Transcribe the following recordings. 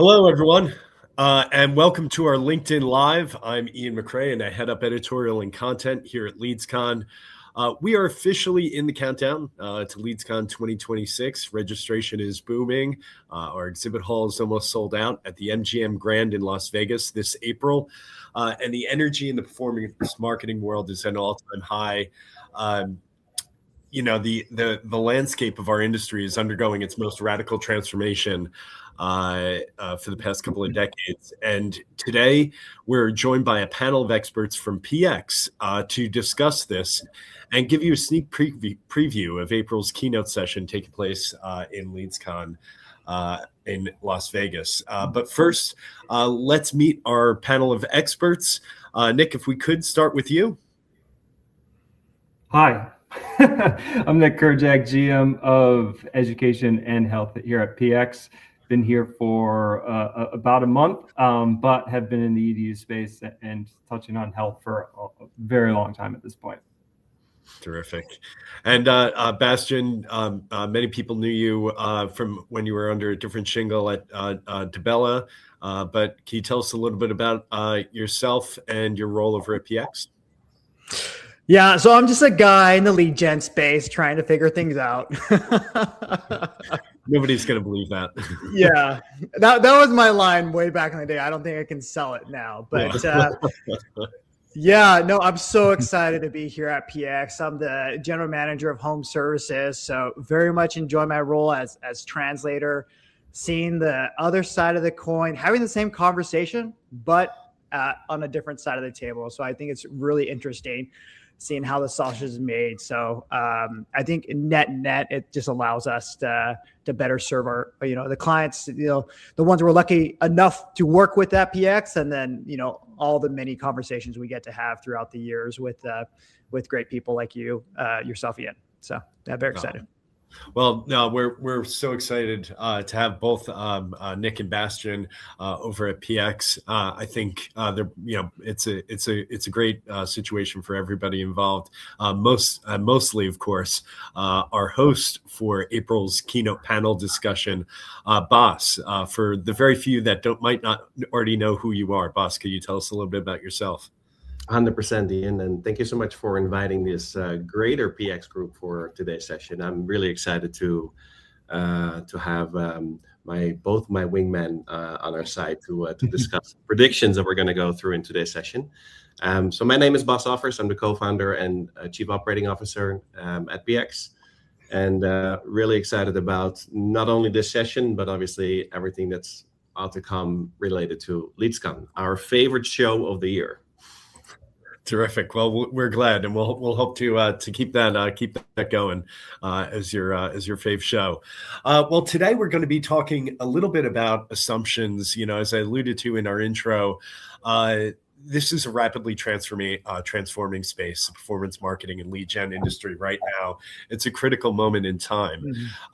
Hello, everyone, and welcome to our LinkedIn Live. I'm Ian McRae, and I head up editorial and content here at LeadsCon. We are officially in the countdown to LeadsCon 2026. Registration is booming. Our exhibit hall is almost sold out at the MGM Grand in Las Vegas this April, and the energy in the performance marketing world is at an all-time high. The landscape of our industry is undergoing its most radical transformation for the past couple of decades. And today we're joined by a panel of experts from PX to discuss this and give you a sneak preview of April's keynote session taking place in LeadsCon in Las Vegas. But first, let's meet our panel of experts. Nick, if we could start with you. Hi, I'm Nick Kurjak, GM of Education and Health here at PX. Been here for about a month, but have been in the EDU space and touching on health for a very long time at this point. Terrific. And Bastian, many people knew you from when you were under a different shingle at DeBella, but can you tell us a little bit about yourself and your role over at PX? Yeah, so I'm just a guy in the lead gen space trying to figure things out. Nobody's going to believe that. Yeah, that was my line way back in the day. I don't think I can sell it now. But yeah, no, I'm so excited to be here at PX. I'm the general manager of home services, so very much enjoy my role as translator, seeing the other side of the coin, having the same conversation, but on a different side of the table. So I think it's really interesting seeing how the sausage is made. So I think net, it just allows us to better serve our, the clients, the ones we're lucky enough to work with at PX, and then, all the many conversations we get to have throughout the years with great people like you, yourself, Ian. So I'm very excited. Well, no, we're so excited to have both Nick and Bastian over at PX. I think it's a great situation for everybody involved. Mostly, of course, our host for April's keynote panel discussion, Bas. For the very few that might not already know who you are, Bas, could you tell us a little bit about yourself? 100%, Ian, and thank you so much for inviting this greater PX group for today's session. I'm really excited to have both my wingmen on our side to discuss predictions that we're going to go through in today's session. So my name is Bas Offers. I'm the co-founder and chief operating officer at PX, and really excited about not only this session, but obviously everything that's out to come related to LeadsCon, our favorite show of the year. Terrific. Well, we're glad, and we'll hope to keep that going as your fave show. Well, today we're going to be talking a little bit about assumptions. As I alluded to in our intro, this is a rapidly transforming space, the performance marketing and lead gen industry right now. It's a critical moment in time.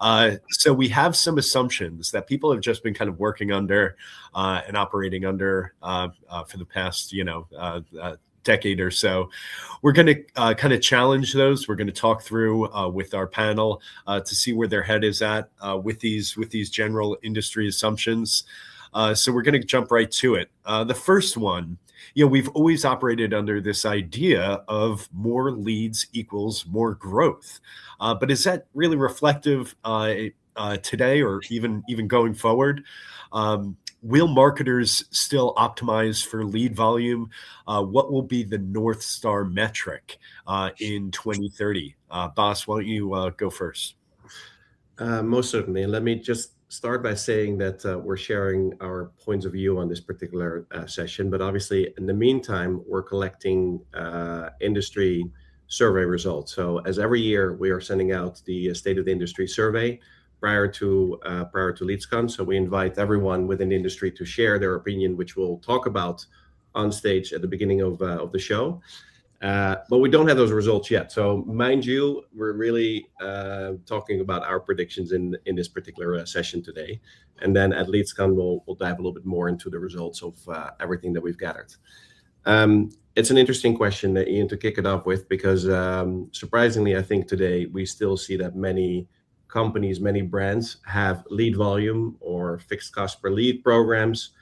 Mm-hmm. So we have some assumptions that people have just been kind of working under and operating under for the past, decade or so. We're going to kind of challenge those. We're going to talk through with our panel to see where their head is at with these general industry assumptions. So we're going to jump right to it. The first one, we've always operated under this idea of more leads equals more growth. But is that really reflective today or even going forward? Will marketers still optimize for lead volume? What will be the North Star metric in 2030? Bas, why don't you go first? Most certainly. And let me just start by saying that we're sharing our points of view on this particular session. But obviously, in the meantime, we're collecting industry survey results. So as every year, we are sending out the State of the Industry survey prior to LeadsCon. So we invite everyone within the industry to share their opinion, which we'll talk about on stage at the beginning of the show. But we don't have those results yet. So mind you, we're really talking about our predictions in this particular session today. And then at LeadsCon, we'll dive a little bit more into the results of everything that we've gathered. It's an interesting question, Ian, to kick it off with, because surprisingly, I think today we still see that many companies, many brands have lead volume or fixed cost per lead programs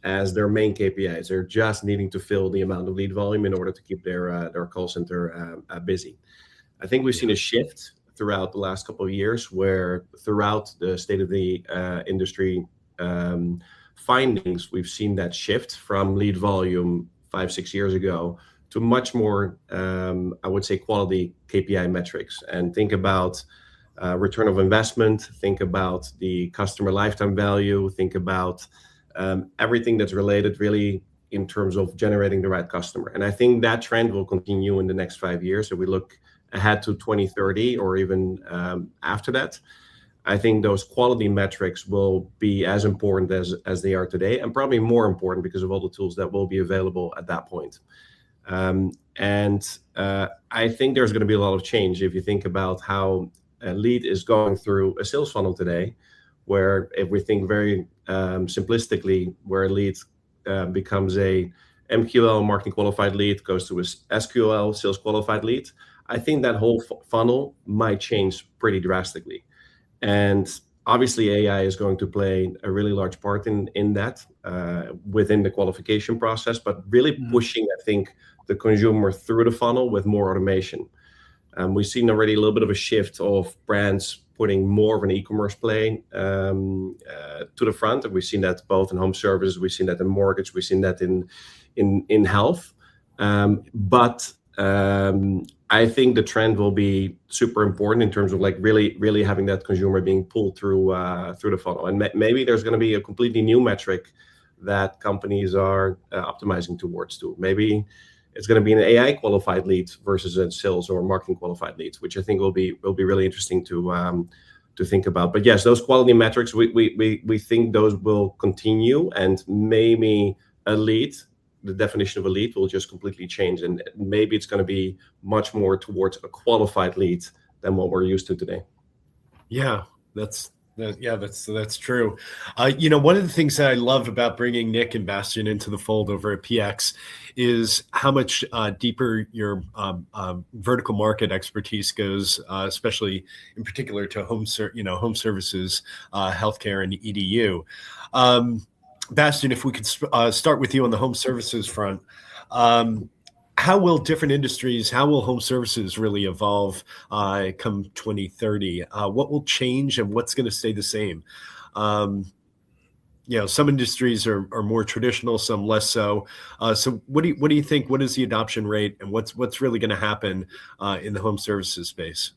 as their main KPIs. They're just needing to fill the amount of lead volume in order to keep their call center busy. I think we've seen a shift throughout the last couple of years, where throughout the state of the industry findings, we've seen that shift from lead volume 5-6 years ago to much more, I would say, quality KPI metrics. And think about return of investment, think about the customer lifetime value, think about everything that's related really in terms of generating the right customer. And I think that trend will continue in the next 5 years. So we look ahead to 2030 or even after that, I think those quality metrics will be as important as they are today, and probably more important because of all the tools that will be available at that point. I think there's going to be a lot of change if you think about how a lead is going through a sales funnel today, where if we think very simplistically, where a lead becomes a MQL, marketing qualified lead, goes to a SQL, sales qualified lead, I think that whole funnel might change pretty drastically. And obviously AI is going to play a really large part in that within the qualification process, but really pushing, I think, the consumer through the funnel with more automation. We've seen already a little bit of a shift of brands putting more of an e-commerce play to the front. And we've seen that both in home services, we've seen that in mortgage, we've seen that in health. But I think the trend will be super important in terms of like really having that consumer being pulled through the funnel. And maybe there's going to be a completely new metric that companies are optimizing towards too. Maybe it's going to be an AI qualified lead versus a sales or marketing qualified lead, which I think will be really interesting to think about. But yes, those quality metrics, we think those will continue, and maybe a lead, the definition of a lead, will just completely change, and maybe it's going to be much more towards a qualified lead than what we're used to today. Yeah, that's true. One of the things that I love about bringing Nick and Bastian into the fold over at PX is how much deeper your vertical market expertise goes, especially in particular to home services, healthcare, and EDU. Bastian, if we could start with you on the home services front, how will different industries, how will home services really evolve come 2030? What will change and what's going to stay the same? Some industries are more traditional, some less so. So what do you think? What is the adoption rate, and what's really going to happen in the home services space?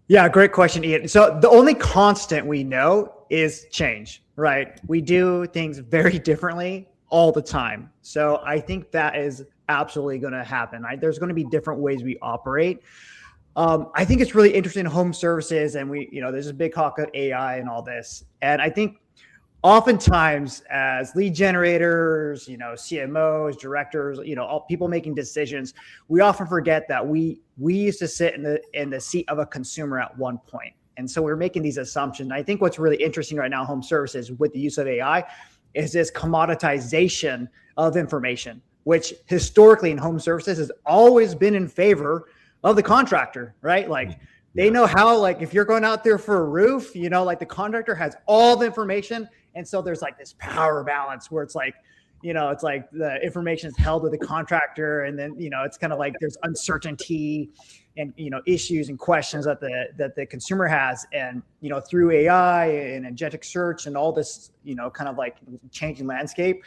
Yeah, great question, Ian. So the only constant we know is change, right? We do things very differently all the time. So I think that is absolutely going to happen. There's going to be different ways we operate. I think it's really interesting in home services, and there's a big talk of AI and all this. And I think oftentimes as lead generators, CMOs, directors, all people making decisions, we often forget that we used to sit in the seat of a consumer at one point. And so we're making these assumptions. I think what's really interesting right now in home services with the use of AI is this commoditization of information, which historically in home services has always been in favor of the contractor, right? Like they know how, like if you're going out there for a roof, like the contractor has all the information. And so there's like this power balance where it's like, it's like the information is held with the contractor, and then, it's kind of like there's uncertainty and, issues and questions that the consumer has. And, through AI and agentic search and all this, kind of like changing landscape,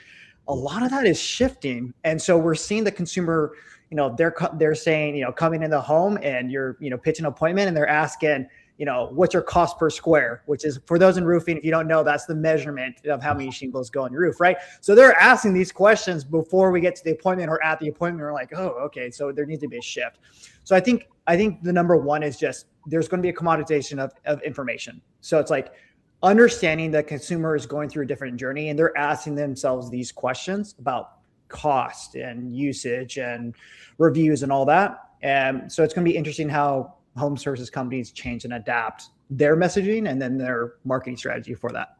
a lot of that is shifting. And so we're seeing the consumer, they're saying, coming in the home and you're, pitching an appointment, and they're asking, what's your cost per square, which is, for those in roofing, if you don't know, that's the measurement of how many shingles go on your roof, right? So they're asking these questions before we get to the appointment, or at the appointment. We're like, oh, okay. So there needs to be a shift. So I think the number one is just, there's going to be a commoditization of information. So it's like understanding that consumer is going through a different journey, and they're asking themselves these questions about cost and usage and reviews and all that. And so it's going to be interesting how home services companies change and adapt their messaging and then their marketing strategy for that.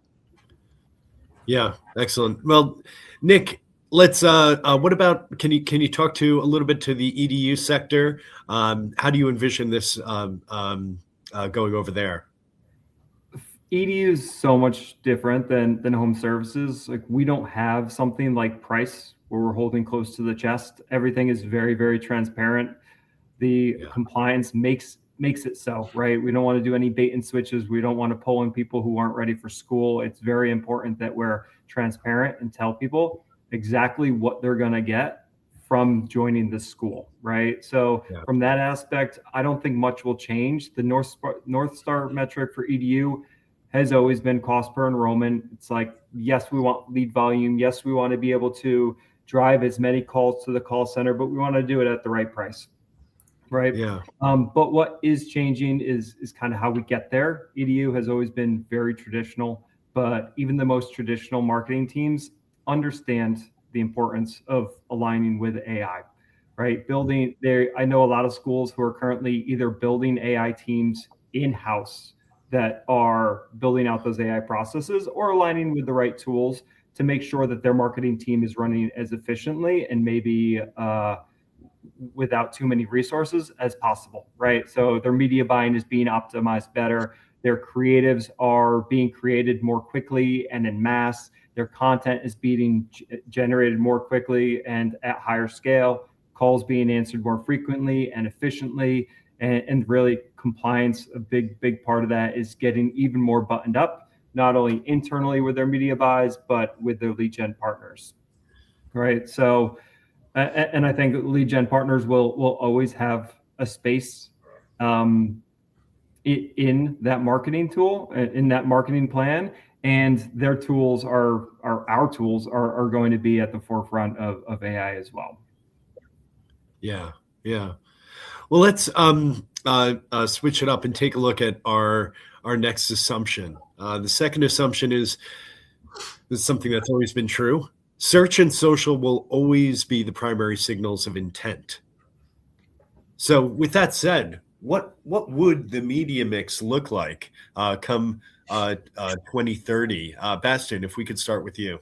Yeah, excellent. Well, Nick, let's what about, can you talk to a little bit to the EDU sector? How do you envision this going over there? EDU is so much different than home services. Like, we don't have something like price where we're holding close to the chest. Everything is very, very transparent. The compliance makes it so, right? We don't want to do any bait and switches. We don't want to pull in people who aren't ready for school. It's very important that we're transparent and tell people exactly what they're going to get from joining the school, right? So from that aspect, I don't think much will change. The North Star metric for EDU has always been cost per enrollment. It's like, yes, we want lead volume. Yes, we want to be able to drive as many calls to the call center, but we want to do it at the right price. Right. Yeah. But what is changing is kind of how we get there. EDU has always been very traditional, but even the most traditional marketing teams understand the importance of aligning with AI, right? Building there. I know a lot of schools who are currently either building AI teams in-house that are building out those AI processes or aligning with the right tools to make sure that their marketing team is running as efficiently and maybe without too many resources as possible, right? So their media buying is being optimized better. Their creatives are being created more quickly and in mass. Their content is being generated more quickly and at higher scale. Calls being answered more frequently and efficiently. And really, compliance, a big part of that is getting even more buttoned up, not only internally with their media buys, but with their lead gen partners, right? So, and I think lead gen partners will always have a space in that marketing tool, in that marketing plan, and their tools are our tools are going to be at the forefront of AI as well. Yeah. Well, let's switch it up and take a look at our next assumption. The second assumption is something that's always been true. Search and social will always be the primary signals of intent. So with that said, what would the media mix look like come 2030? Bastian, if we could start with you.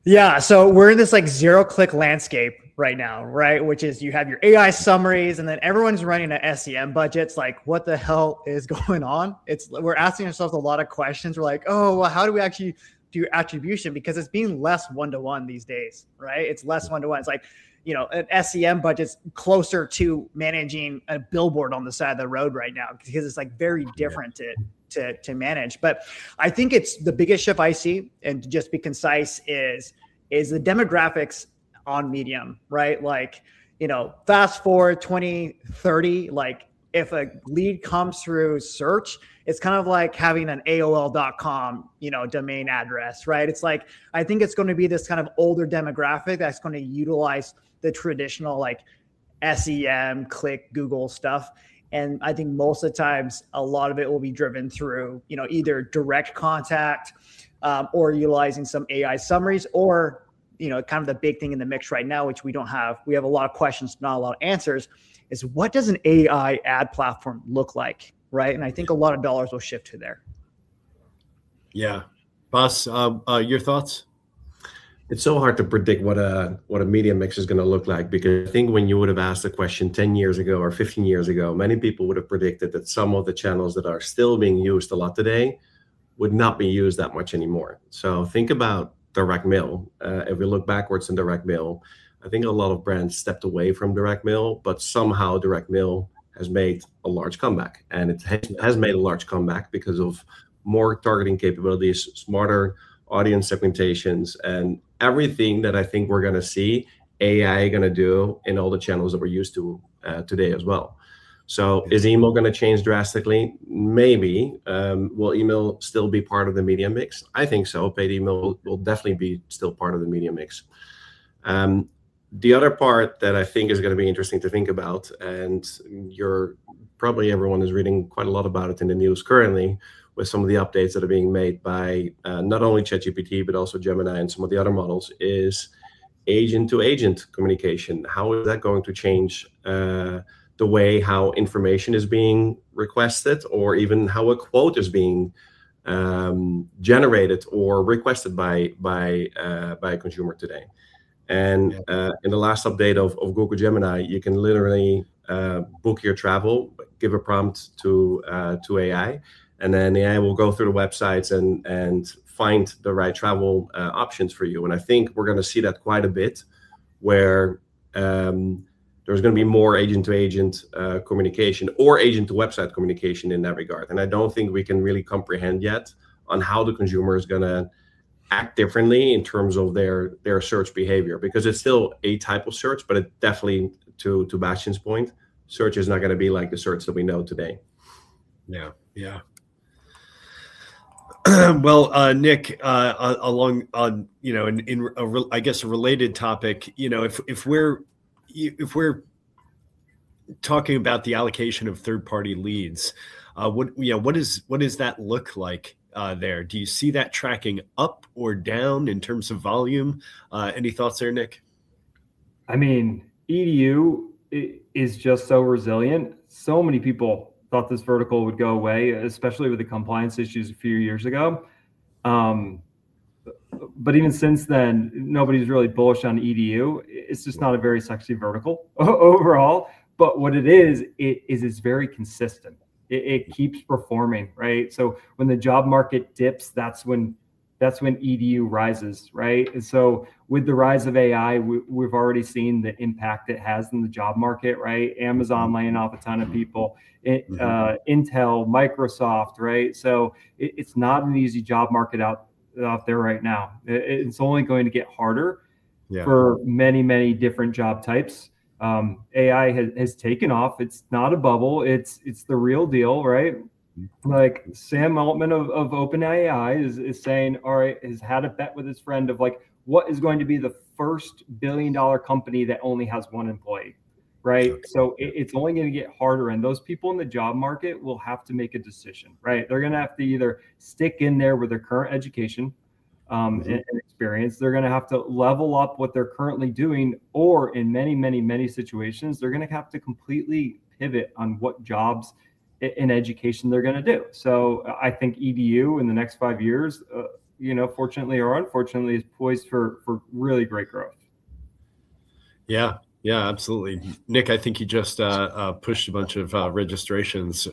Yeah, so we're in this like zero-click landscape right now, right? Which is you have your AI summaries, and then everyone's running an SEM budgets. Like, what the hell is going on? We're asking ourselves a lot of questions. We're like, oh, well, how do we actually do attribution? Because it's being less one-to-one these days, right? It's less one-to-one. It's like, an SEM budget's closer to managing a billboard on the side of the road right now, because it's like very different to manage. But I think it's the biggest shift I see, and to just be concise, is the demographics on Medium, right? Like, fast forward 2030, like if a lead comes through search, it's kind of like having an AOL.com, domain address, right? It's like, I think it's going to be this kind of older demographic that's going to utilize the traditional like SEM, click, Google stuff. And I think most of the times, a lot of it will be driven through, either direct contact or utilizing some AI summaries, or, kind of the big thing in the mix right now, which we don't have. We have a lot of questions, not a lot of answers, is what does an AI ad platform look like, right? And I think a lot of dollars will shift to there. Yeah. Boss, your thoughts? It's so hard to predict what a media mix is going to look like, because I think when you would have asked the question 10 years ago or 15 years ago, many people would have predicted that some of the channels that are still being used a lot today would not be used that much anymore. So think about direct mail. If we look backwards in direct mail, I think a lot of brands stepped away from direct mail, but somehow direct mail has made a large comeback. And it has made a large comeback because of more targeting capabilities, smarter audience segmentations, and everything that I think we're going to see AI going to do in all the channels that we're used to today as well. So is email going to change drastically? Maybe. Will email still be part of the media mix? I think so. Paid email will definitely be still part of the media mix. The other part that I think is going to be interesting to think about, and probably everyone is reading quite a lot about it in the news currently, with some of the updates that are being made by not only ChatGPT, but also Gemini and some of the other models, is agent-to-agent communication. How is that going to change the way how information is being requested, or even how a quote is being generated or requested by a consumer today? And in the last update of Google Gemini, you can literally book your travel, give a prompt to AI, and then AI will go through the websites and find the right travel options for you. And I think we're going to see that quite a bit, where there's going to be more agent-to-agent communication or agent-to-website communication in that regard. And I don't think we can really comprehend yet on how the consumer is going to act differently in terms of their search behavior, because it's still a type of search, but it definitely, to Bastian's point, search is not going to be like the search that we know today. Yeah, yeah. Well, Nick, along on, you know, in I guess a related topic, you know, if we're talking about the allocation of third-party leads, what does that look like there? Do you see that tracking up or down in terms of volume? Any thoughts there, Nick? I mean, EDU is just so resilient. So many people thought this vertical would go away, especially with the compliance issues a few years ago. But even since then, nobody's really bullish on EDU. It's just not a very sexy vertical overall. But what it is it's very consistent. It keeps performing, right? So when the job market dips, that's when EDU rises, right? And so with the rise of AI, we've already seen the impact it has in the job market, right? Amazon laying off a ton of people, Intel, Microsoft, right? So it's not an easy job market out there right now. It's only going to get harder for many, many different job types. AI has taken off. It's not a bubble. It's the real deal, right? Like Sam Altman of OpenAI is saying, all right, has had a bet with his friend of like, what is going to be the first billion-dollar company that only has one employee, right? Okay. So it's only going to get harder. And those people in the job market will have to make a decision, right? They're going to have to either stick in there with their current education and experience. They're going to have to level up what they're currently doing, or in many, many, many situations, they're going to have to completely pivot on what jobs in education they're going to do. So I think EDU in the next 5 years, fortunately or unfortunately, is poised for really great growth. Yeah, absolutely. Nick, I think you just pushed a bunch of registrations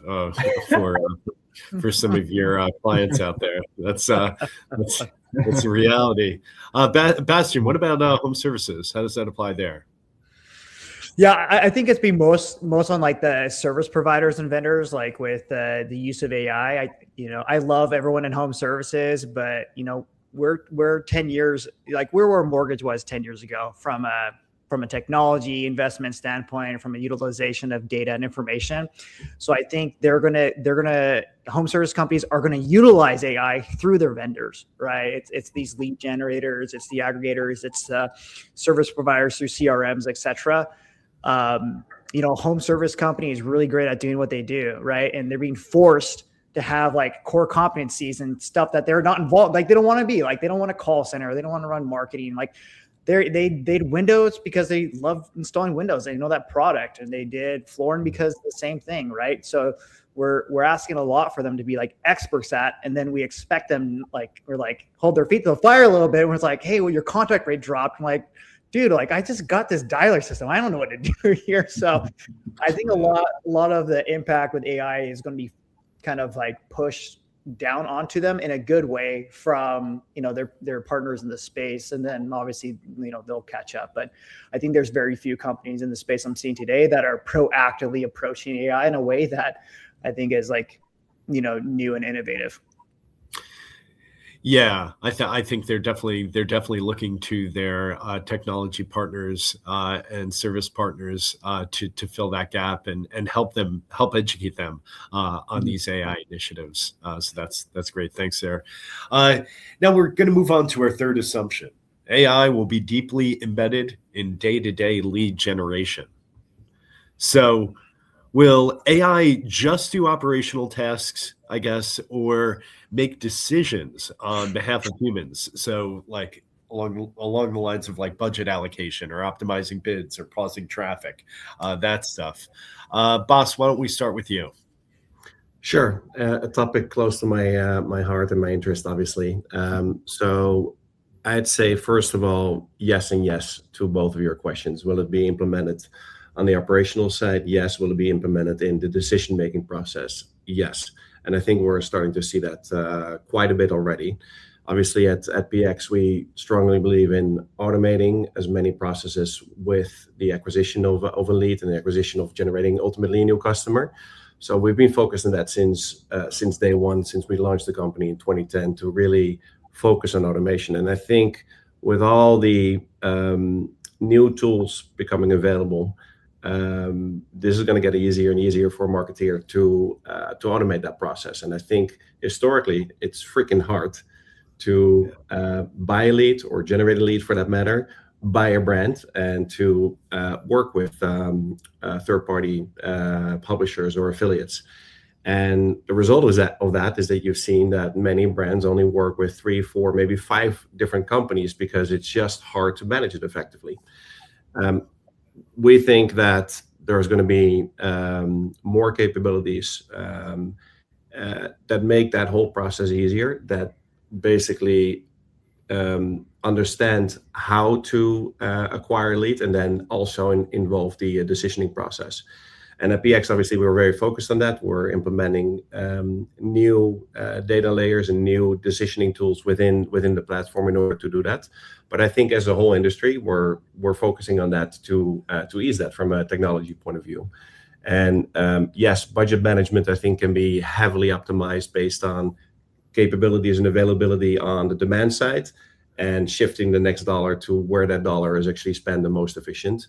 for some of your clients out there. That's a reality. Bastian, what about home services? How does that apply there? Yeah, I think it's been most on like the service providers and vendors, like with the use of AI. I love everyone in home services, but we're 10 years, like we're where mortgage was 10 years ago from a technology investment standpoint, from a utilization of data and information. So I think home service companies are going to utilize AI through their vendors, right? It's these lead generators, it's the aggregators, it's service providers through CRMs, etc. Home service company is really great at doing what they do, right? And they're being forced to have like core competencies and stuff that they're not involved. Like they don't want to be, like they don't want a call center, they don't want to run marketing. Like they did Windows because they love installing Windows. They know that product, and they did flooring because the same thing, right? So we're asking a lot for them to be like experts at, and then we expect them we're hold their feet to the fire a little bit when it's like, hey, well, your contract rate dropped. I'm like, dude, I just got this dialer system. I don't know what to do here. So I think a lot of the impact with AI is going to be kind of like pushed down onto them in a good way from, their partners in the space. And then obviously, they'll catch up. But I think there's very few companies in the space I'm seeing today that are proactively approaching AI in a way that I think is new and innovative. Yeah, I think they're definitely looking to their technology partners and service partners to fill that gap and help educate them on these AI initiatives. So that's great. Thanks there. Now we're going to move on to our third assumption. AI will be deeply embedded in day-to-day lead generation. So will AI just do operational tasks, I guess, or make decisions on behalf of humans? So like along the lines of like budget allocation or optimizing bids or pausing traffic, that stuff. Boss, why don't we start with you? Sure. A topic close to my heart and my interest, obviously. So I'd say, first of all, yes and yes to both of your questions. Will it be implemented on the operational side? Yes. Will it be implemented in the decision-making process? Yes. And I think we're starting to see that quite a bit already. Obviously, at PX, we strongly believe in automating as many processes with the acquisition of a lead and the acquisition of generating ultimately a new customer. So we've been focused on that since day one, since we launched the company in 2010, to really focus on automation. And I think with all the new tools becoming available, this is going to get easier and easier for a marketeer to automate that process. And I think historically, it's freaking hard to buy a lead or generate a lead, for that matter, buy a brand, and to work with third-party publishers or affiliates. And the result of that is that you've seen that many brands only work with 3, 4, maybe 5 different companies because it's just hard to manage it effectively. We think that there's going to be more capabilities that make that whole process easier, that basically understand how to acquire a lead, and then also involve the decisioning process. And at PX, obviously, we're very focused on that. We're implementing new data layers and new decisioning tools within the platform in order to do that. But I think as a whole industry, we're focusing on that to ease that from a technology point of view. And yes, budget management, I think, can be heavily optimized based on capabilities and availability on the demand side, and shifting the next dollar to where that dollar is actually spent the most efficient.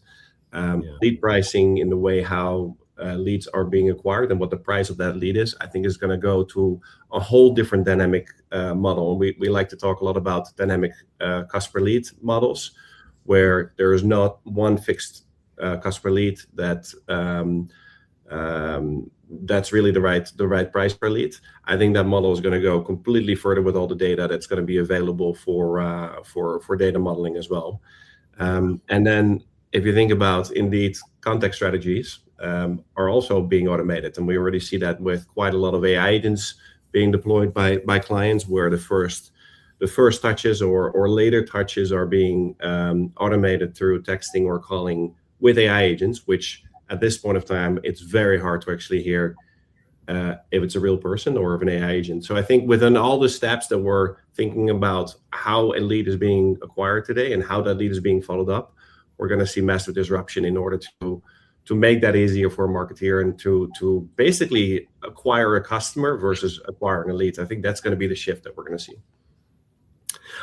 Lead pricing, in the way how leads are being acquired and what the price of that lead is, I think is going to go to a whole different dynamic model. We like to talk a lot about dynamic cost per lead models, where there is not one fixed cost per lead that's really the right price per lead. I think that model is going to go completely further with all the data that's going to be available for data modeling as well. And then if you think about, indeed, contact strategies are also being automated, and we already see that with quite a lot of AI agents being deployed by clients, where the first touches or later touches are being automated through texting or calling with AI agents, which at this point of time, it's very hard to actually hear if it's a real person or if an AI agent. So I think within all the steps that we're thinking about how a lead is being acquired today and how that lead is being followed up, we're going to see massive disruption in order to make that easier for a marketeer and to basically acquire a customer versus acquiring a lead. I think that's going to be the shift that we're going to see.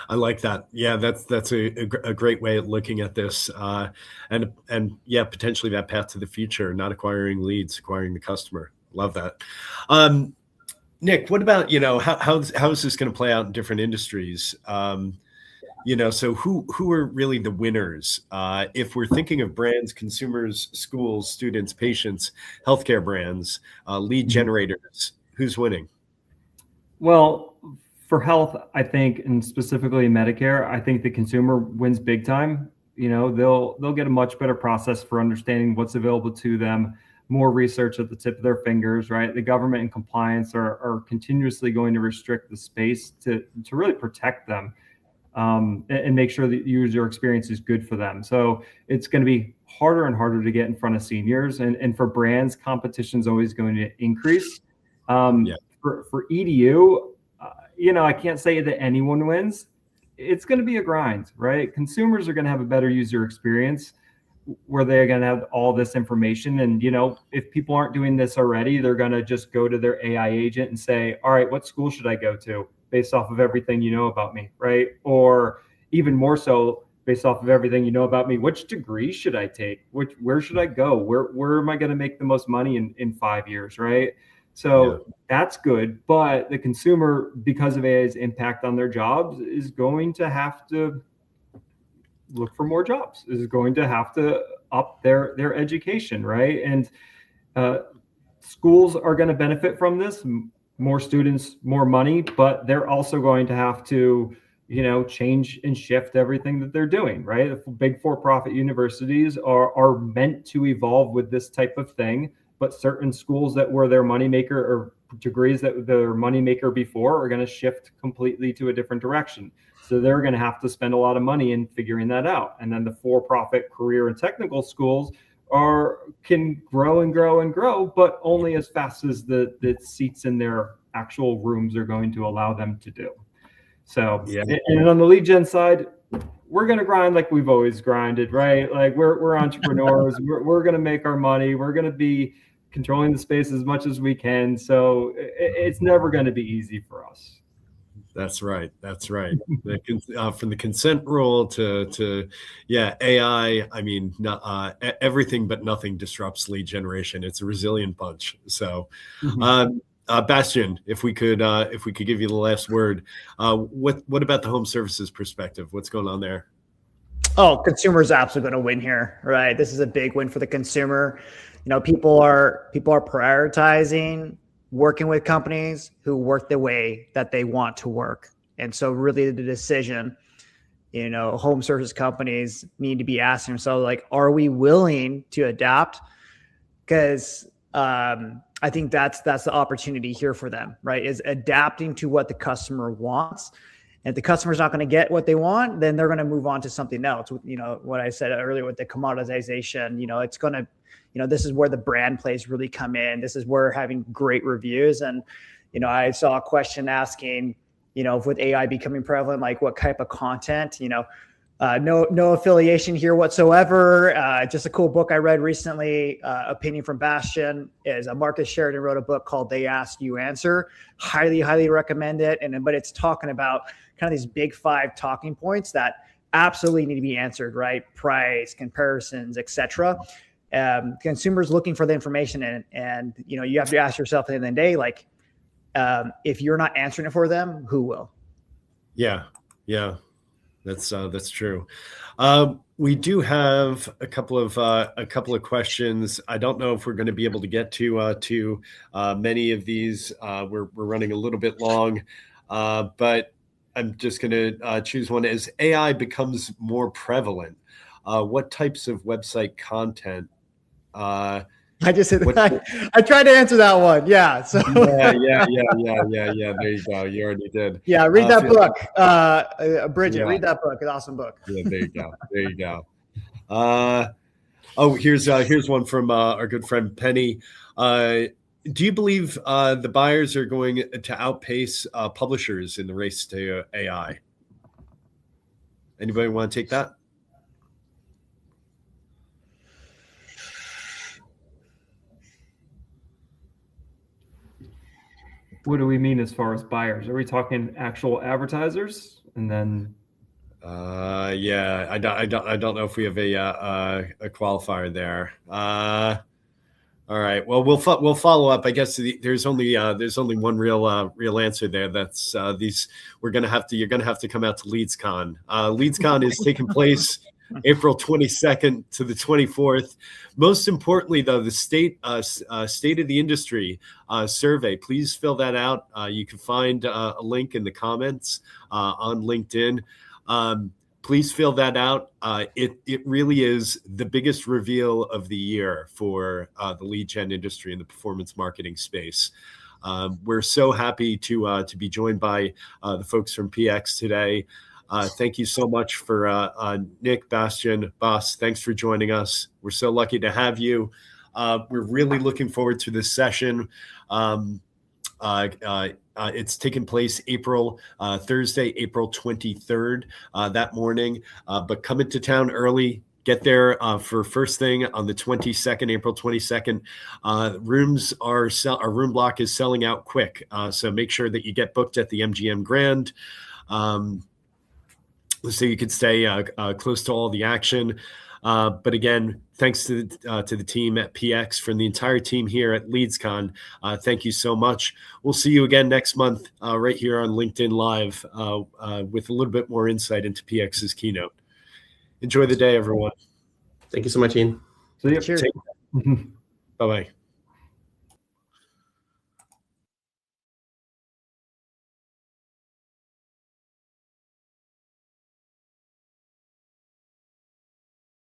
I like that. Yeah, that's a great way of looking at this, and yeah, potentially that path to the future, not acquiring leads, acquiring the customer. Love that. Nick, what about, how is this going to play out in different industries? So who are really the winners? If we're thinking of brands, consumers, schools, students, patients, healthcare brands, lead generators, who's winning? Well, for health, I think, and specifically Medicare, I think the consumer wins big time. They'll get a much better process for understanding what's available to them, more research at the tip of their fingers, right? The government and compliance are continuously going to restrict the space to really protect them, and make sure that the user experience is good for them. So it's going to be harder and harder to get in front of seniors, and for brands, competition is always going to increase. For EDU, I can't say that anyone wins. It's going to be a grind, right? Consumers are going to have a better user experience where they're going to have all this information. And, if people aren't doing this already, they're going to just go to their AI agent and say, all right, what school should I go to based off of everything you know about me, right? Or even more so, based off of everything you know about me, which degree should I take? Where should I go? Where am I going to make the most money in 5 years, right? So that's good. But the consumer, because of AI's impact on their jobs, is going to have to look for more jobs, is going to have to up their education, right? And schools are going to benefit from this. More students, more money, but they're also going to have to, change and shift everything that they're doing, right? The big for-profit universities are meant to evolve with this type of thing. But certain schools that were their moneymaker, or degrees that were their moneymaker before, are going to shift completely to a different direction. So they're going to have to spend a lot of money in figuring that out. And then the for-profit career and technical schools can grow and grow and grow, but only as fast as the seats in their actual rooms are going to allow them to do. So, yeah. And on the lead gen side, we're going to grind like we've always grinded, right? Like we're entrepreneurs. we're going to make our money. We're going to be controlling the space as much as we can. So it's never going to be easy for us. That's right. That's right. From the consent rule to AI. I mean, everything but nothing disrupts lead generation. It's a resilient bunch. So, Bastian, if we could give you the last word, what about the home services perspective? What's going on there? Oh, consumers absolutely going to win here, right? This is a big win for the consumer. People are prioritizing working with companies who work the way that they want to work. And so really the decision, home service companies need to be asking themselves, like, are we willing to adapt? Because I think that's the opportunity here for them, right? Is adapting to what the customer wants. And if the customer's not going to get what they want, then they're going to move on to something else. What I said earlier with the commoditization, it's going to, this is where the brand plays really come in. This is where having great reviews. And, I saw a question asking, if with AI becoming prevalent, like what type of content, no affiliation here whatsoever. Just a cool book I read recently, opinion from Bastian, is Marcus Sheridan wrote a book called They Ask You Answer. Highly recommend it. But it's talking about kind of these big 5 talking points that absolutely need to be answered, right? Price, comparisons, etc. Consumers looking for the information, and you have to ask yourself at the end of the day, like, if you're not answering it for them, who will? Yeah. That's true. We do have a couple of questions. I don't know if we're going to be able to get to many of these. We're running a little bit long, but I'm just going to choose one. As AI becomes more prevalent, what types of website content? I just said I tried to answer that one. Yeah. So yeah. There you go. You already did. Yeah. Read that book. Bridget, read that book. It's an awesome book. Yeah. There you go. Here's one from our good friend Penny. Do you believe the buyers are going to outpace publishers in the race to AI? Anybody want to take that? What do we mean as far as buyers? Are we talking actual advertisers? And then, yeah, I don't know if we have a qualifier there. All right. Well, we'll follow up. I guess there's only one real answer there. That's you're gonna have to come out to LeadsCon. LeadsCon is taking place April 22nd to the 24th. Most importantly, though, the state of the industry survey. Please fill that out. You can find a link in the comments on LinkedIn. Please fill that out. It really is the biggest reveal of the year for the lead gen industry in the performance marketing space. We're so happy to be joined by the folks from PX today. Thank you so much for Nick, Bastian, Bas. Thanks for joining us. We're so lucky to have you. We're really looking forward to this session. It's taking place Thursday, April 23rd, that morning. But come into town early. Get there for first thing on the 22nd, April 22nd. Our room block is selling out quick. So make sure that you get booked at the MGM Grand. So you could stay close to all the action. But again, thanks to the team at PX, from the entire team here at LeadsCon. Thank you so much. We'll see you again next month right here on LinkedIn Live with a little bit more insight into PX's keynote. Enjoy the day, everyone. Thank you so much, Ian. See you. Cheers. Bye-bye.